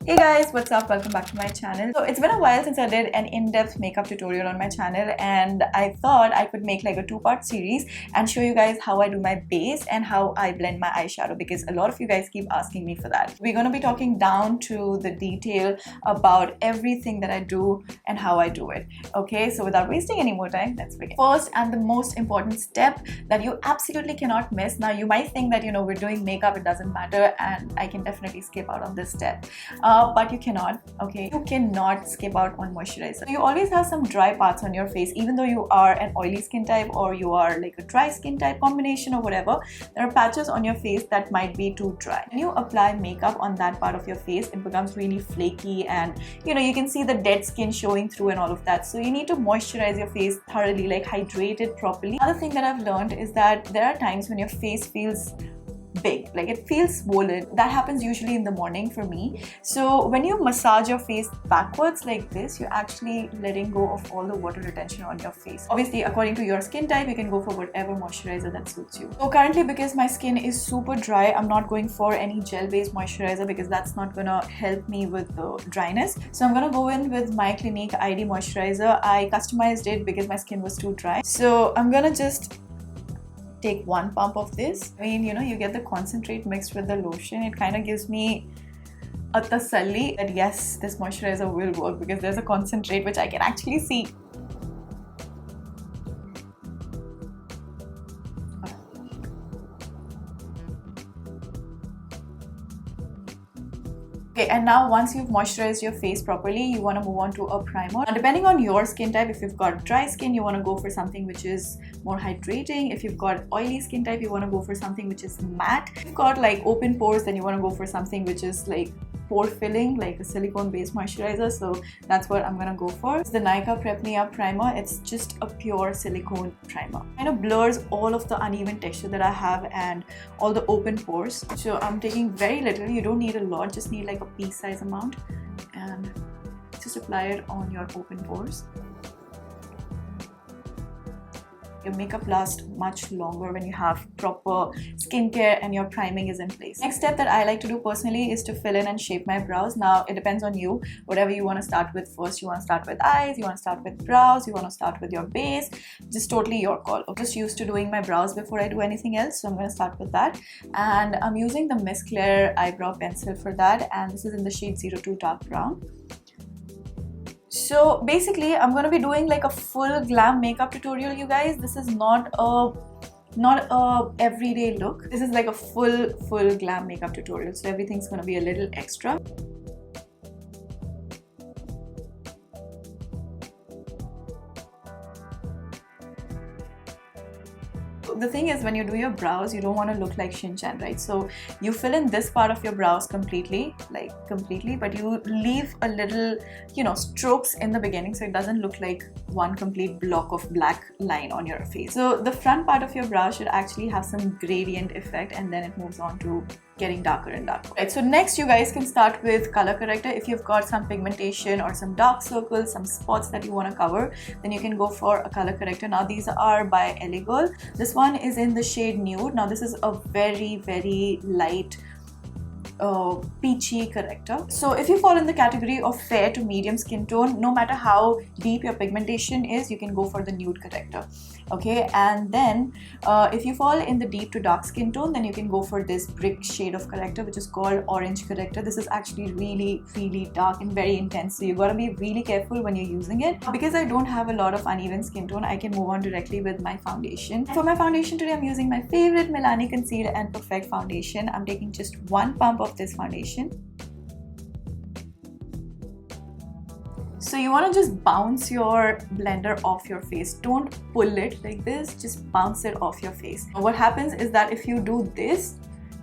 Hey guys, what's up? Welcome back to my channel. So it's been a while since I did an in-depth makeup tutorial on my channel, and I thought I could make like a two-part series and show you guys how I do my base and how I blend my eyeshadow, because a lot of you guys keep asking me for that. We're going to be talking down to the detail about everything that I do and how I do it. Okay, so without wasting any more time, let's begin. First and the most important step that you absolutely cannot miss. Now you might think that we're doing makeup, it doesn't matter, and I can definitely skip out on this step. But you cannot, okay? You cannot skip out on moisturizer. You always have some dry parts on your face, even though you are an oily skin type or you are like a dry skin type combination or whatever. There are patches on your face that might be too dry. When you apply makeup on that part of your face, it becomes really flaky, and you can see the dead skin showing through and all of that. So you need to moisturize your face thoroughly, like hydrate it properly. Another thing that I've learned is that there are times when your face feels big, like it feels swollen. That happens usually in the morning for me. So when you massage your face backwards like this, you're actually letting go of all the water retention on your face. Obviously, according to your skin type, you can go for whatever moisturizer that suits you. So currently, because my skin is super dry, I'm not going for any gel-based moisturizer because that's not gonna help me with the dryness. So I'm gonna go in with my Clinique ID moisturizer. I customized it because my skin was too dry. So I'm gonna just take one pump of this. I mean, you get the concentrate mixed with the lotion. It kind of gives me a tasalli that yes, this moisturizer will work because there's a concentrate which I can actually see. Okay, and now once you've moisturized your face properly, you want to move on to a primer. Now, depending on your skin type, if you've got dry skin, you want to go for something which is more hydrating. If you've got oily skin type, you want to go for something which is matte. If you've got like open pores, then you want to go for something which is like pore filling, like a silicone based moisturizer. So that's what I'm gonna go for. It's the Nykaa Prep primer. It's just a pure silicone primer. Kind of blurs all of the uneven texture that I have and all the open pores. So I'm taking very little. You don't need a lot, just need like a pea size amount, and just apply it on your open pores. Your makeup lasts much longer when you have proper skincare and your priming is in place. Next step that I like to do personally is to fill in and shape my brows. Now it depends on you, whatever you want to start with first. You want to start with eyes, you want to start with brows, you want to start with your base, just totally your call. I'm just used to doing my brows before I do anything else, so I'm going to start with that. And I'm using the Miss Claire eyebrow pencil for that, and this is in the shade 02 Dark Brown. So basically, I'm going to be doing like a full glam makeup tutorial, you guys. This is not a everyday look. This is like a full glam makeup tutorial. So everything's going to be a little extra. The thing is, when you do your brows, you don't want to look like Shin-chan, right? So you fill in this part of your brows completely, but you leave a little, strokes in the beginning so it doesn't look like one complete block of black line on your face. So the front part of your brow should actually have some gradient effect, and then it moves on to getting darker and darker. Right, so next you guys can start with color corrector. If you've got some pigmentation or some dark circles, some spots that you want to cover, then you can go for a color corrector. Now these are by LA Girl. This one is in the shade Nude. Now this is a very light peachy corrector. So if you fall in the category of fair to medium skin tone, no matter how deep your pigmentation is, you can go for the nude corrector. Okay, and then if you fall in the deep to dark skin tone, then you can go for this brick shade of corrector, which is called orange corrector. This is actually really dark and very intense, so you gotta be really careful when you're using it. Because I don't have a lot of uneven skin tone, I can move on directly with my foundation. For my foundation today, I'm using my favorite Milani Conceal and Perfect foundation. I'm taking just one pump of this foundation. So you want to just bounce your blender off your face. Don't pull it like this, just bounce it off your face. What happens is that if you do this,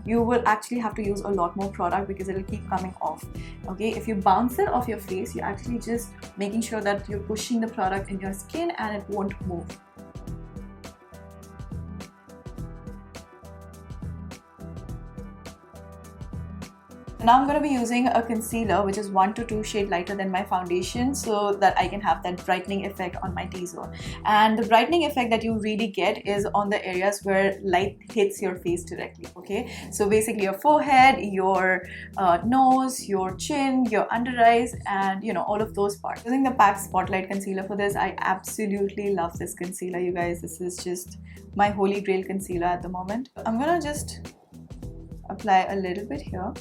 you will actually have to use a lot more product because it will keep coming off. Okay, if you bounce it off your face, you're actually just making sure that you're pushing the product in your skin and it won't move. Now I'm going to be using a concealer which is 1 to 2 shade lighter than my foundation, so that I can have that brightening effect on my T-zone. And the brightening effect that you really get is on the areas where light hits your face directly, okay? So basically your forehead, your nose, your chin, your under eyes, and you know, all of those parts. Using the PAC Spotlight concealer for this, I absolutely love this concealer, you guys. This is just my holy grail concealer at the moment. I'm gonna just apply a little bit here.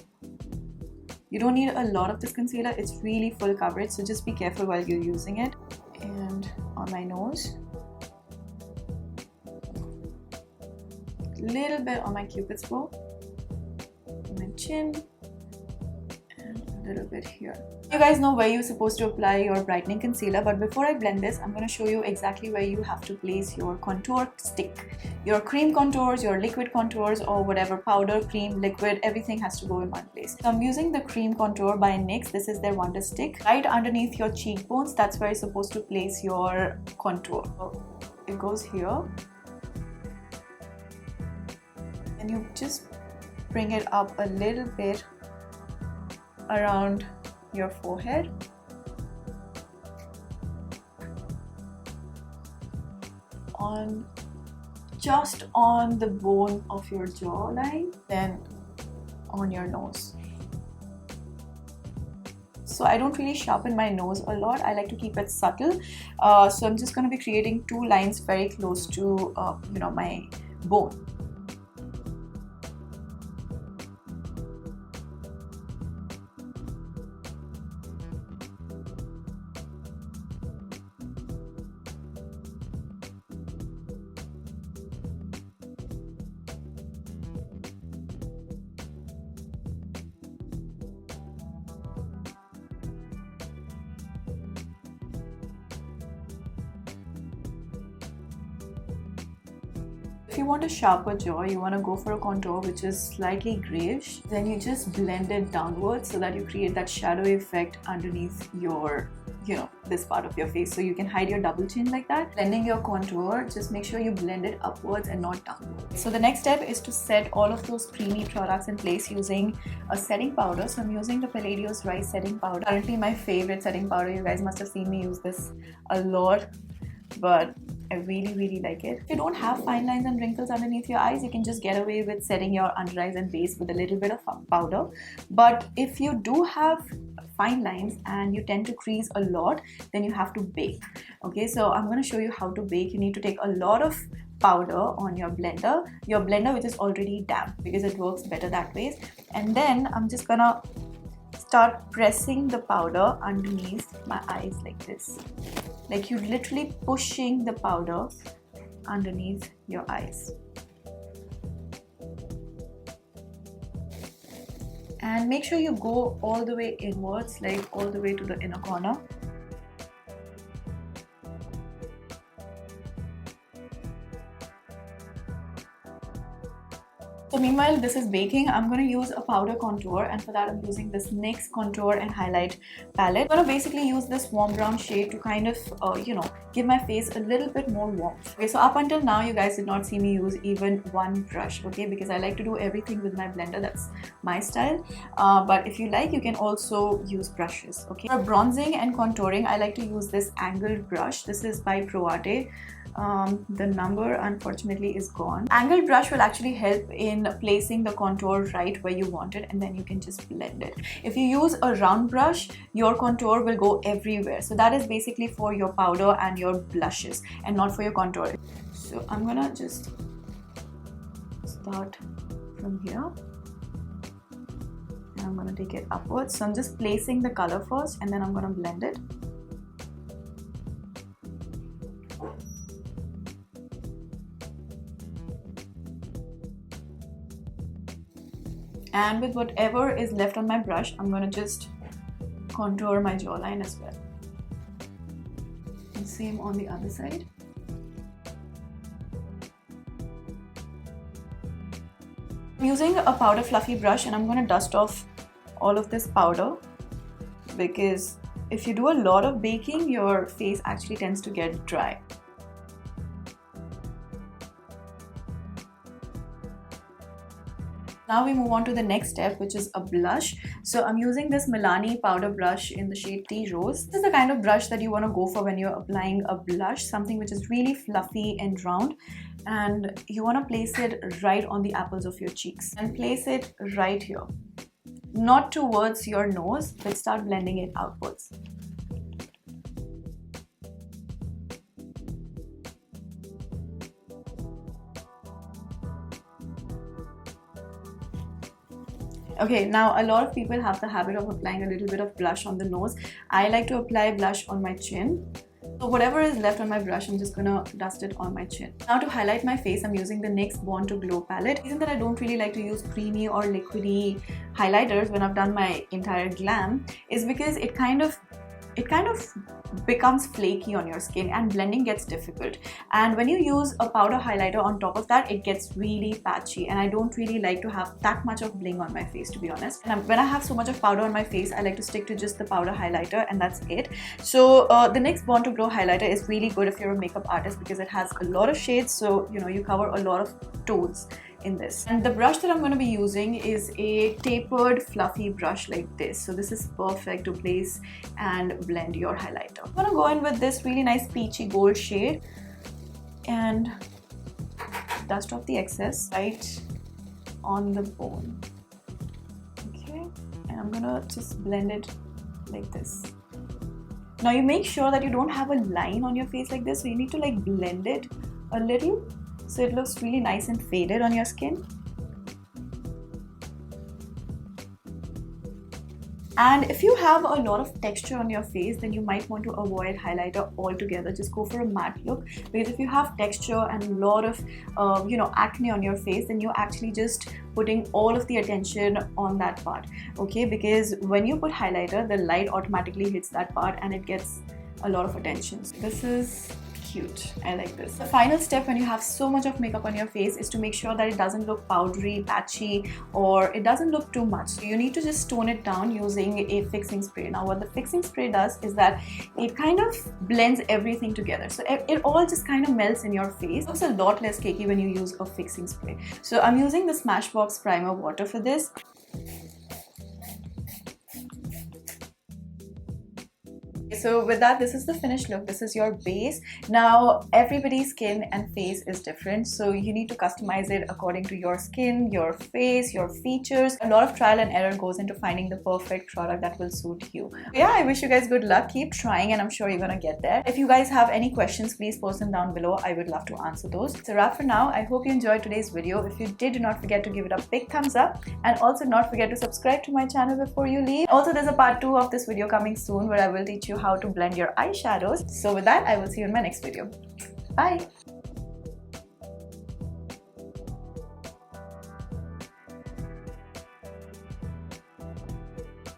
You don't need a lot of this concealer, it's really full coverage, so just be careful while you're using it. And on my nose, a little bit on my cupid's bow, on my chin, and a little bit here. You guys know where you're supposed to apply your brightening concealer, but before I blend this, I'm going to show you exactly where you have to place your contour stick. Your cream contours, your liquid contours, or whatever, powder, cream, liquid, everything has to go in one place. So I'm using the cream contour by NYX. This is their Wonder Stick. Right underneath your cheekbones, that's where you're supposed to place your contour. So it goes here. And you just bring it up a little bit around your forehead. Just on the bone of your jawline, then on your nose. So I don't really sharpen my nose a lot. I like to keep it subtle. So I'm just going to be creating 2 lines very close to you know, my bone. If you want a sharper jaw, you want to go for a contour which is slightly grayish, then you just blend it downwards so that you create that shadowy effect underneath your, you know, this part of your face, so you can hide your double chin like that. Blending your contour, just make sure you blend it upwards and not downwards. So the next step is to set all of those creamy products in place using a setting powder. So I'm using the Palladio Rice setting powder. Currently my favorite setting powder. You guys must have seen me use this a lot, but I really like it. If you don't have fine lines and wrinkles underneath your eyes, you can just get away with setting your under eyes and base with a little bit of powder. But if you do have fine lines and you tend to crease a lot, then you have to bake. Okay, so I'm going to show you how to bake. You need to take a lot of powder on your blender which is already damp, because it works better that way. And then I'm just gonna start pressing the powder underneath my eyes like this. Like you're literally pushing the powder underneath your eyes. And make sure you go all the way inwards, like all the way to the inner corner. So meanwhile this is baking, I'm going to use a powder contour, and for that I'm using this NYX Contour and Highlight palette. I'm going to basically use this warm brown shade to kind of, you know, give my face a little bit more warmth. Okay, so up until now you guys did not see me use even one brush, okay, because I like to do everything with my blender. That's my style. But if you like, you can also use brushes, okay. For bronzing and contouring, I like to use this angled brush. This is by Pro Arte. The number unfortunately is gone. Angled brush will actually help in placing the contour right where you want it, and then you can just blend it. If you use a round brush, your contour will go everywhere. So that is basically for your powder and your blushes and not for your contour. So I'm gonna just start from here and I'm gonna take it upwards. So I'm just placing the color first and then I'm gonna blend it. And with whatever is left on my brush, I'm going to just contour my jawline as well. And same on the other side. I'm using a powder fluffy brush and I'm going to dust off all of this powder, because if you do a lot of baking, your face actually tends to get dry. Now we move on to the next step, which is a blush. So I'm using this Milani powder brush in the shade Tea Rose. This is the kind of brush that you want to go for when you're applying a blush, something which is really fluffy and round. And you want to place it right on the apples of your cheeks. And place it right here. Not towards your nose, but start blending it outwards. Okay, now a lot of people have the habit of applying a little bit of blush on the nose. I like to apply blush on my chin. So whatever is left on my brush, I'm just gonna dust it on my chin. Now to highlight my face, I'm using the NYX Born to Glow palette. The reason that I don't really like to use creamy or liquidy highlighters when I've done my entire glam is because it kind of becomes flaky on your skin and blending gets difficult. And when you use a powder highlighter on top of that, it gets really patchy, and I don't really like to have that much of bling on my face, to be honest. And when I have so much of powder on my face, I like to stick to just the powder highlighter, and that's it. So the NYX Born to Glow highlighter is really good if you're a makeup artist because it has a lot of shades, so you know you cover a lot of tones in this. And the brush that I'm going to be using is a tapered fluffy brush like this. So this is perfect to place and blend your highlighter. I'm going to go in with this really nice peachy gold shade and dust off the excess right on the bone. Okay, and I'm gonna just blend it like this. Now you make sure that you don't have a line on your face like this, so you need to like blend it a little so it looks really nice and faded on your skin. And if you have a lot of texture on your face, then you might want to avoid highlighter altogether. Just go for a matte look, because if you have texture and a lot of acne on your face, then you're actually just putting all of the attention on that part. Okay, because when you put highlighter, the light automatically hits that part and it gets a lot of attention. So this is cute. I like this. The final step when you have so much of makeup on your face is to make sure that it doesn't look powdery, patchy, or it doesn't look too much. So you need to just tone it down using a fixing spray. Now what the fixing spray does is that it kind of blends everything together. So it all just kind of melts in your face. It looks a lot less cakey when you use a fixing spray. So I'm using the Smashbox primer water for this. So with that, this is the finished look. This is your base. Now everybody's skin and face is different, so you need to customize it according to your skin, your face, your features. A lot of trial and error goes into finding the perfect product that will suit you. Yeah, I wish you guys good luck. Keep trying and I'm sure you're gonna get there. If you guys have any questions, please post them down below. I would love to answer those. It's a wrap for now. I hope you enjoyed today's video. If you did, do not forget to give it a big thumbs up, and also not forget to subscribe to my channel before you leave. Also, there's a part 2 of this video coming soon where I will teach you how to blend your eyeshadows. So with that, I will see you in my next video. Bye!